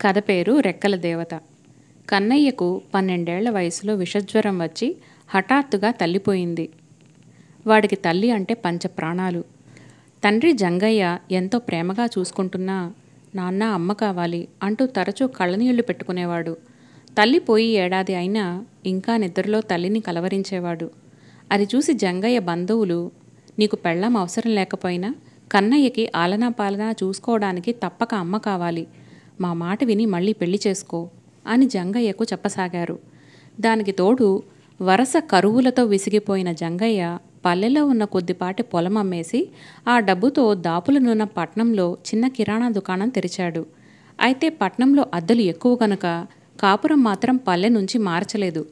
కథ పేరు రెక్కల దేవత. కన్నయ్యకు 12 వయసులో విషజ్వరం వచ్చి హఠాత్తుగా తల్లిపోయింది. వాడికి తల్లి అంటే పంచప్రాణాలు. తండ్రి జంగయ్య ఎంతో ప్రేమగా చూసుకుంటున్నా నాన్న అమ్మ కావాలి అంటూ తరచూ కళ్ళనీళ్లు పెట్టుకునేవాడు. తల్లి పోయి ఏడాది అయినా ఇంకా నిద్రలో తల్లిని కలవరించేవాడు. అది చూసి జంగయ్య బంధువులు, నీకు పెళ్ళాం అవసరం లేకపోయినా కన్నయ్యకి ఆలనా పాలనా చూసుకోవడానికి తప్పక అమ్మ కావాలి, మా మాట విని మళ్ళీ పెళ్లి చేసుకో అని జంగయ్యకు చెప్పసాగారు. దానికి తోడు వరస కరువులతో విసిగిపోయిన జంగయ్య పల్లెలో ఉన్న కొద్దిపాటి పొలం అమ్మేసి ఆ డబ్బుతో దాపులనున్న పట్నంలో చిన్న కిరాణా దుకాణం తెరిచాడు. అయితే పట్నంలో అద్దెలు ఎక్కువ గనుక కాపురం మాత్రం పల్లె నుంచి మార్చలేదు.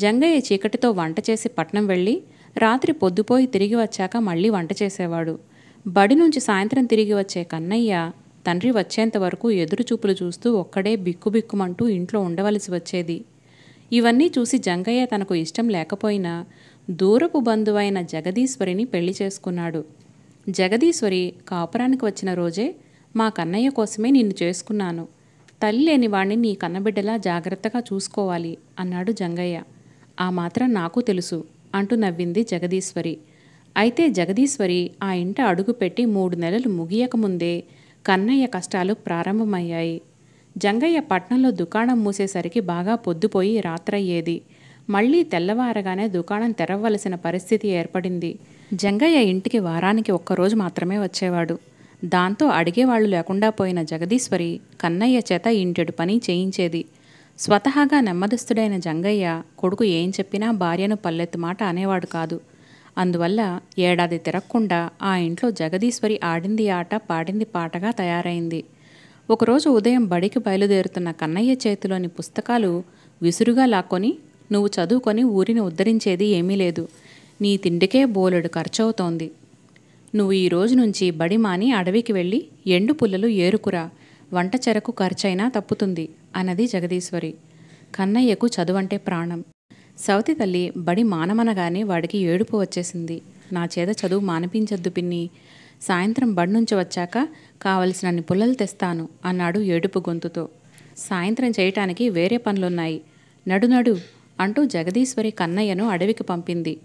జంగయ్య చీకటితో వంట చేసి పట్నం వెళ్ళి రాత్రి పొద్దుపోయి తిరిగి వచ్చాక మళ్ళీ వంట చేసేవాడు. బడి నుంచి సాయంత్రం తిరిగి వచ్చే కన్నయ్య తండ్రి వచ్చేంత వరకు ఎదురుచూపులు చూస్తూ ఒక్కడే బిక్కుబిక్కుమంటూ ఇంట్లో ఉండవలసి వచ్చేది. ఇవన్నీ చూసి జంగయ్య తనకు ఇష్టం లేకపోయినా దూరపు బంధువైన జగదీశ్వరిని పెళ్లి చేసుకున్నాడు. జగదీశ్వరి కాపురానికి వచ్చిన రోజే, మా కన్నయ్య కోసమే నిన్ను చేసుకున్నాను, తల్లి లేని వాణ్ణి నీ కన్నబిడ్డలా జాగ్రత్తగా చూసుకోవాలి అన్నాడు జంగయ్య. ఆ మాత్రం నాకు తెలుసు అంటూ నవ్వింది జగదీశ్వరి. అయితే జగదీశ్వరి ఆ ఇంట అడుగుపెట్టి 3 నెలలు ముగియకముందే కన్నయ్య కష్టాలు ప్రారంభమయ్యాయి. జంగయ్య పట్నంలో దుకాణం మూసేసరికి బాగా పొద్దుపోయి రాత్రయ్యేది. మళ్ళీ తెల్లవారగానే దుకాణం తెరవలసిన పరిస్థితి ఏర్పడింది. జంగయ్య ఇంటికి వారానికి ఒక్కరోజు మాత్రమే వచ్చేవాడు. దాంతో అడిగేవాళ్లు లేకుండా పోయిన జగదీశ్వరి కన్నయ్య చేత ఇంటెడు పని చేయించేది. స్వతహాగా నెమ్మదస్తుడైన జంగయ్య కొడుకు ఏం చెప్పినా భార్యను పల్లెత్తు మాట అనేవాడు కాదు. అందువల్ల ఏడాది తిరగకుండా ఆ ఇంట్లో జగదీశ్వరి ఆడింది ఆట పాడింది పాటగా తయారైంది. ఒకరోజు ఉదయం బడికి బయలుదేరుతున్న కన్నయ్య చేతిలోని పుస్తకాలు విసురుగా లాక్కొని, నువ్వు చదువుకొని ఊరిని ఉద్ధరించేది ఏమీ లేదు, నీ తిండికే బోలెడు ఖర్చవుతోంది, నువ్వు ఈ రోజు నుంచి బడి మాని అడవికి వెళ్ళి ఎండు పుల్లలు ఏరుకురా, వంట చెరకు ఖర్చైనా తప్పుతుంది అన్నది జగదీశ్వరి. కన్నయ్యకు చదువంటే ప్రాణం. సవతి తల్లి బడి మానమనగానే వాడికి ఏడుపు వచ్చేసింది. నా చేత చదువు మానిపించద్దు పిన్ని, సాయంత్రం బడి నుంచి వచ్చాక కావలసినన్ని పుల్లలు తెస్తాను అన్నాడు ఏడుపు గొంతుతో. సాయంత్రం చేయటానికి వేరే పనులున్నాయి, నడు అంటూ జగదీశ్వరి కన్నయ్యను అడవికి పంపింది.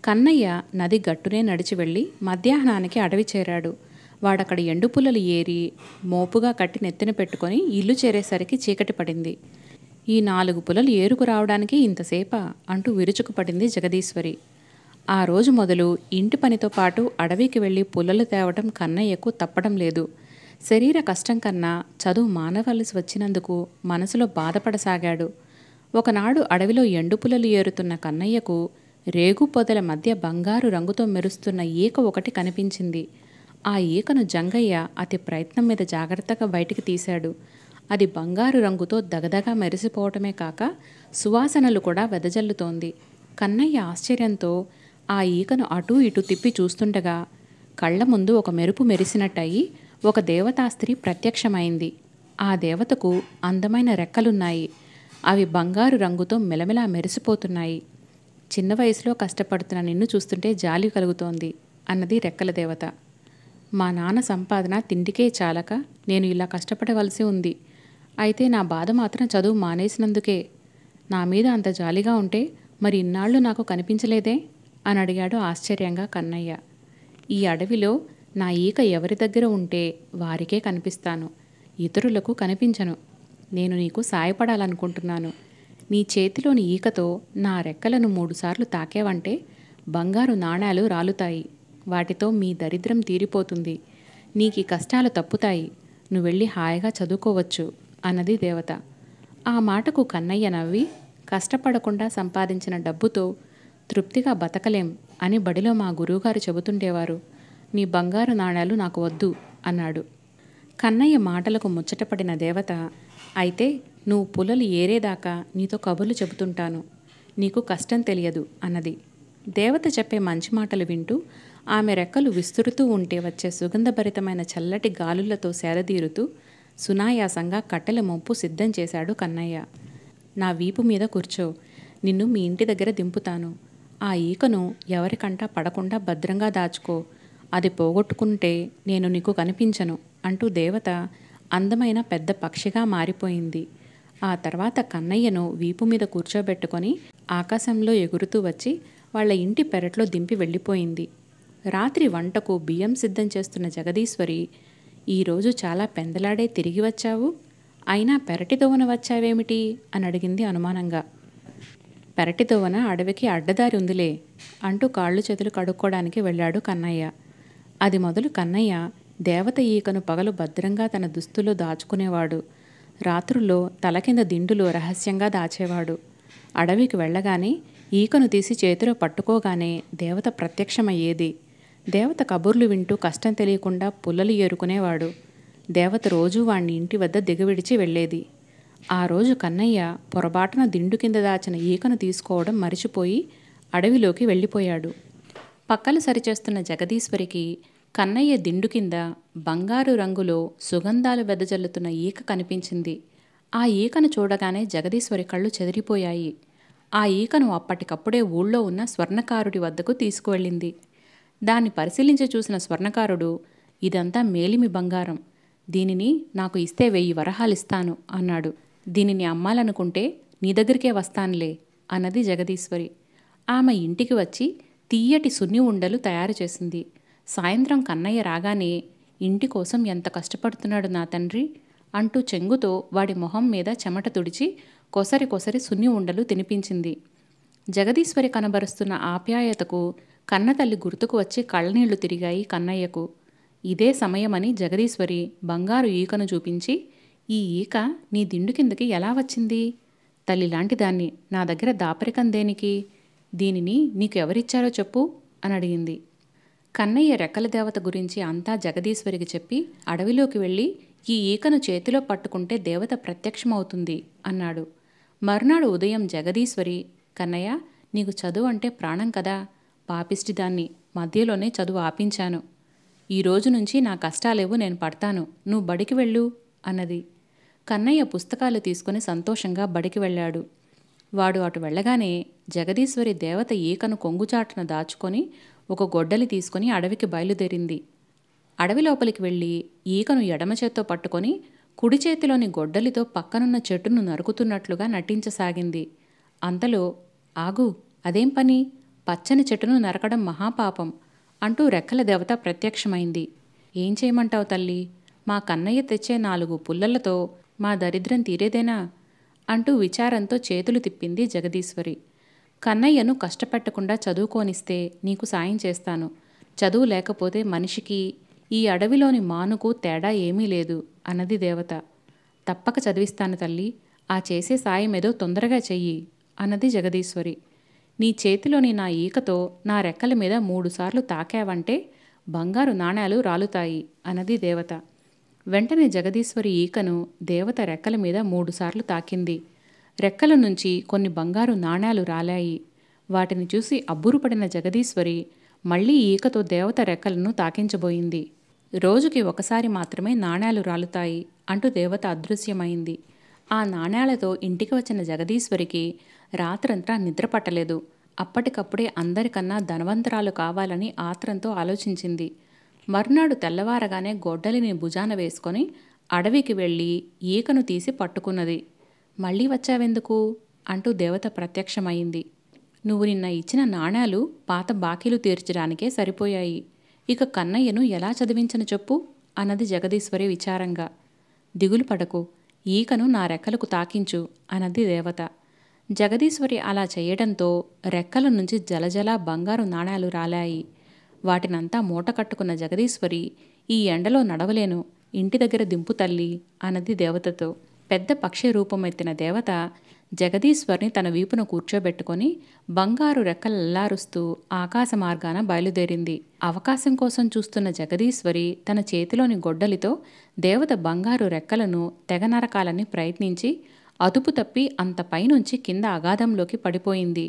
కన్నయ్య నది గట్టునే నడిచి వెళ్ళి మధ్యాహ్నానికి అడవి చేరాడు. వాడక్కడ ఎండు పుల్లలు ఏరి మోపుగా కట్టి నెత్తిన పెట్టుకొని ఇల్లు చేరేసరికి చీకటి పడింది. ఈ 4 పుల్లలు ఏరుకు రావడానికి ఇంతసేపా అంటూ విరుచుకుపడింది జగదీశ్వరి. ఆ రోజు మొదలు ఇంటి పనితో పాటు అడవికి వెళ్ళి పుల్లలు తేవటం కన్నయ్యకు తప్పడం లేదు. శరీర కష్టం కన్నా చదువు మానవలసి వచ్చినందుకు మనసులో బాధపడసాగాడు. ఒకనాడు అడవిలో ఎండు పుల్లలు ఏరుతున్న కన్నయ్యకు రేగు పొదల మధ్య బంగారు రంగుతో మెరుస్తున్న ఈక ఒకటి కనిపించింది. ఆ ఈకను జంగయ్య అతి ప్రయత్నం మీద జాగ్రత్తగా బయటికి తీశాడు. అది బంగారు రంగుతో దగదగా మెరిసిపోవటమే కాక సువాసనలు కూడా వెదజల్లుతోంది. కన్నయ్య ఆశ్చర్యంతో ఆ ఈకను అటూ ఇటూ తిప్పి చూస్తుండగా కళ్ల ముందు ఒక మెరుపు మెరిసినట్టయి ఒక దేవతా స్త్రీ ప్రత్యక్షమైంది. ఆ దేవతకు అందమైన రెక్కలున్నాయి. అవి బంగారు రంగుతో మెలమెలా మెరిసిపోతున్నాయి. చిన్న వయసులో కష్టపడుతున్న నిన్ను చూస్తుంటే జాలి కలుగుతోంది అన్నది రెక్కల దేవత. మా నాన్న సంపాదన తిండికే చాలక నేను ఇలా కష్టపడవలసి ఉంది. అయితే నా బాధ మాత్రం చదువు మానేసినందుకే. నా మీద అంత జాలిగా ఉంటే మరి ఇన్నాళ్ళు నాకు కనిపించలేదే అని అడిగాడు ఆశ్చర్యంగా కన్నయ్య. ఈ అడవిలో నా ఈక ఎవరి దగ్గర ఉంటే వారికే కనిపిస్తాను, ఇతరులకు కనిపించను. నేను నీకు సాయపడాలనుకుంటున్నాను. నీ చేతిలోని ఈకతో నా రెక్కలను 3 సార్లు తాకేవంటే బంగారు నాణాలు రాలుతాయి. వాటితో మీ దరిద్రం తీరిపోతుంది. నీకు ఈ కష్టాలు తప్పుతాయి. నువ్వెళ్ళి హాయిగా చదువుకోవచ్చు అన్నది దేవత. ఆ మాటకు కన్నయ్య నవ్వి, కష్టపడకుండా సంపాదించిన డబ్బుతో తృప్తిగా బతకలేం అని బడిలో మా గురువుగారు చెబుతుండేవారు. నీ బంగారు నాణాలు నాకు వద్దు అన్నాడు. కన్నయ్య మాటలకు ముచ్చటపడిన దేవత, అయితే నువ్వు పుల్లలు ఏరేదాకా నీతో కబుర్లు చెబుతుంటాను, నీకు కష్టం తెలియదు అన్నది. దేవత చెప్పే మంచి మాటలు వింటూ ఆమె రెక్కలు విస్తురుతూ ఉంటే వచ్చే సుగంధభరితమైన చల్లటి గాలులతో సేదతీరుతూ సునాయాసంగా కట్టెల మోపు సిద్ధం చేశాడు కన్నయ్య. నా వీపు మీద కూర్చో, నిన్ను మీ ఇంటి దగ్గర దింపుతాను. ఆ ఈకను ఎవరికంటా పడకుండా భద్రంగా దాచుకో, అది పోగొట్టుకుంటే నేను నీకు కనిపించను అంటూ దేవత అందమైన పెద్ద పక్షిగా మారిపోయింది. ఆ తర్వాత కన్నయ్యను వీపు మీద కూర్చోబెట్టుకొని ఆకాశంలో ఎగురుతూ వచ్చి వాళ్ళ ఇంటి పెరట్లో దింపి వెళ్ళిపోయింది. రాత్రి వంటకు బియ్యం సిద్ధం చేస్తున్న జగదీశ్వరి, ఈరోజు చాలా పెందలాడే తిరిగి వచ్చావు, అయినా పెరటి దోవన వచ్చావేమిటి అని అడిగింది అనుమానంగా. పెరటి దోవన అడవికి అడ్డదారి ఉందిలే అంటూ కాళ్ళు చేతులు కడుక్కోవడానికి వెళ్ళాడు కన్నయ్య. అది మొదలు కన్నయ్య దేవత ఈకను పగలు భద్రంగా తన దుస్తులో దాచుకునేవాడు. రాత్రుల్లో తల కింద దిండులో రహస్యంగా దాచేవాడు. అడవికి వెళ్ళగానే ఈకను తీసి చేతిలో పట్టుకోగానే దేవత ప్రత్యక్షమయ్యేది. దేవత కబుర్లు వింటూ కష్టం తెలియకుండా పుల్లలు ఏరుకునేవాడు. దేవత రోజూ వాణ్ణి ఇంటి వద్ద దిగవిడిచి వెళ్ళేది. ఆ రోజు కన్నయ్య పొరబాటున దిండు కింద దాచిన ఈకను తీసుకోవడం మరిచిపోయి అడవిలోకి వెళ్ళిపోయాడు. పక్కలు సరిచేస్తున్న జగదీశ్వరికి కన్నయ్య దిండు కింద బంగారు రంగులో సుగంధాలు వెదజల్లుతున్న ఈక కనిపించింది. ఆ ఈకను చూడగానే జగదీశ్వరి కళ్ళు చెదిరిపోయాయి. ఆ ఈకను అప్పటికప్పుడే ఊళ్ళో ఉన్న స్వర్ణకారుడి వద్దకు తీసుకువెళ్ళింది. దాన్ని పరిశీలించి చూసిన స్వర్ణకారుడు, ఇదంతా మేలిమి బంగారం, దీనిని నాకు ఇస్తే 1000 వరహాలిస్తాను అన్నాడు. దీనిని అమ్మాలనుకుంటే నీ దగ్గరికే వస్తానులే అన్నది జగదీశ్వరి. ఆమె ఇంటికి వచ్చి తీయటి సున్ని ఉండలు తయారు చేసింది. సాయంత్రం కన్నయ్య రాగానే, ఇంటి కోసం ఎంత కష్టపడుతున్నాడు నా తండ్రి అంటూ చెంగుతో వాడి మొహం మీద చెమట తుడిచి కొసరి కొసరి సున్ని ఉండలు తినిపించింది. జగదీశ్వరి కనబరుస్తున్న ఆప్యాయతకు కన్నతల్లి గుర్తుకు వచ్చి కళ్ళనీళ్లు తిరిగాయి కన్నయ్యకు. ఇదే సమయమని జగదీశ్వరి బంగారు ఈకను చూపించి, ఈ ఈక నీ దిండు కిందకి ఎలా వచ్చింది? తల్లిలాంటి దాన్ని నా దగ్గర దాపరికం దేనికి? దీనిని నీకు ఎవరిచ్చారో చెప్పు అని అడిగింది. కన్నయ్య రెక్కల దేవత గురించి అంతా జగదీశ్వరికి చెప్పి అడవిలోకి వెళ్ళి ఈ ఈకను చేతిలో పట్టుకుంటే దేవత ప్రత్యక్షమవుతుంది అన్నాడు. మర్నాడు ఉదయం జగదీశ్వరి, కన్నయ్య, నీకు చదువు అంటే ప్రాణం కదా, పాపిష్టిదాన్ని మధ్యలోనే చదువు ఆపించాను. ఈ రోజు నుంచి నా కష్టాలేవో నేను పడతాను, నువ్వు బడికి వెళ్ళు అన్నది. కన్నయ్య పుస్తకాలు తీసుకుని సంతోషంగా బడికి వెళ్ళాడు. వాడు అటు వెళ్ళగానే జగదీశ్వరి దేవత ఈకను కొంగుచాటున దాచుకొని ఒక గొడ్డలి తీసుకుని అడవికి బయలుదేరింది. అడవి లోపలికి వెళ్ళి ఈకను ఎడమ చేత్తో పట్టుకొని కుడి చేతిలోని గొడ్డలితో పక్కనున్న చెట్టును నరుకుతున్నట్లుగా నటించసాగింది. అంతలో, ఆగు, అదేం పని, పచ్చని చెట్టును నరకడం మహాపాపం అంటూ రెక్కల దేవత ప్రత్యక్షమైంది. ఏం చేయమంటావు తల్లి, మా కన్నయ్య తెచ్చే 4 పుల్లలతో మా దరిద్రం తీరేదేనా అంటూ విచారంతో చేతులు తిప్పింది జగదీశ్వరి. కన్నయ్యను కష్టపెట్టకుండా చదువుకోనిస్తే నీకు సాయం చేస్తాను. చదువు లేకపోతే మనిషికి ఈ అడవిలోని మానుకు తేడా ఏమీ లేదు అన్నది దేవత. తప్పక చదివిస్తాను తల్లి, ఆ చేసే సాయం ఏదో తొందరగా చెయ్యి అన్నది జగదీశ్వరి. నీ చేతిలోని నా ఈకతో నా రెక్కల మీద 3 సార్లు తాకావంటే బంగారు నాణేలు రాలుతాయి అన్నది దేవత. వెంటనే జగదీశ్వరి ఈకను దేవత రెక్కల మీద 3 సార్లు తాకింది. రెక్కల నుంచి కొన్ని బంగారు నాణేలు రాలాయి. వాటిని చూసి అబ్బురుపడిన జగదీశ్వరి మళ్లీ ఈకతో దేవత రెక్కలను తాకించబోయింది. రోజుకి ఒకసారి మాత్రమే నాణేలు రాలుతాయి అంటూ దేవత అదృశ్యమైంది. ఆ నాణేలతో ఇంటికి వచ్చిన జగదీశ్వరికి రాత్రంతా నిద్ర పట్టలేదు. అప్పటికప్పుడే అందరికన్నా ధనవంతరాలు కావాలని ఆత్రంతో ఆలోచించింది. మర్నాడు తెల్లవారగానే గొడ్డలిని భుజాన వేసుకొని అడవికి వెళ్ళి ఈకను తీసి పట్టుకున్నది. మళ్ళీ వచ్చావెందుకు అంటూ దేవత ప్రత్యక్షమైంది. నువ్వు నిన్న ఇచ్చిన నాణేలు పాత బాకీలు తీర్చడానికే సరిపోయాయి. ఇక కన్నయ్యను ఎలా చదివించను చెప్పు అన్నది జగదీశ్వరి విచారంగా. దిగులు పడకు, ఈకను నా రెక్కలకు తాకించు అన్నది దేవత. జగదీశ్వరి అలా చేయడంతో రెక్కల నుంచి జలజల బంగారు నాణేలు రాలాయి. వాటినంతా మూట కట్టుకున్న జగదీశ్వరి, ఈ ఎండలో నడవలేను, ఇంటి దగ్గర దింపు తల్లి అన్నది దేవతతో. పెద్ద పక్షి రూపమెత్తిన దేవత జగదీశ్వర్ని తన వీపున కూర్చోబెట్టుకొని బంగారు రెక్కలల్లారుస్తూ ఆకాశ మార్గాన బయలుదేరింది. అవకాశం కోసం చూస్తున్న జగదీశ్వరి తన చేతిలోని గొడ్డలితో దేవత బంగారు రెక్కలను తెగ నరకాలని ప్రయత్నించి అదుపు తప్పి అంత పైనుంచి కింద అగాధంలోకి పడిపోయింది.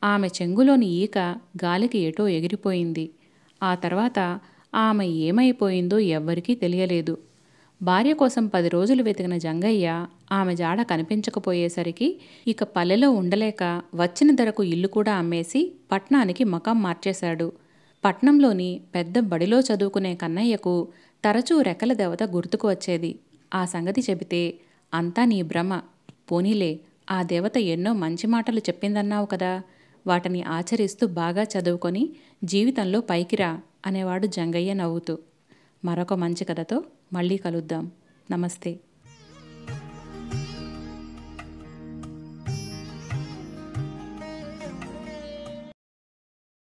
ఆమె చెంగులోని ఈక గాలికి ఎటో ఎగిరిపోయింది. ఆ తర్వాత ఆమె ఏమైపోయిందో ఎవ్వరికీ తెలియలేదు. భార్య కోసం 10 రోజులు వెతికిన జంగయ్య ఆమె జాడ కనిపించకపోయేసరికి ఇక పల్లెలో ఉండలేక వచ్చిన ధరకు ఇల్లు కూడా అమ్మేసి పట్నానికి మకాం మార్చేశాడు. పట్నంలోని పెద్ద బడిలో చదువుకునే కన్నయ్యకు తరచూ రెక్కల దేవత గుర్తుకు వచ్చేది. ఆ సంగతి చెబితే అంతా నీ భ్రమ. పోనీలే, ఆ దేవత ఎన్నో మంచి మాటలు చెప్పిందన్నావు కదా, వాటిని ఆచరిస్తూ బాగా చదువుకొని జీవితంలో పైకిరా అనేవాడు జంగయ్య నవ్వుతూ. మరొక మంచి కథతో మళ్ళీ కలుద్దాం. నమస్తే.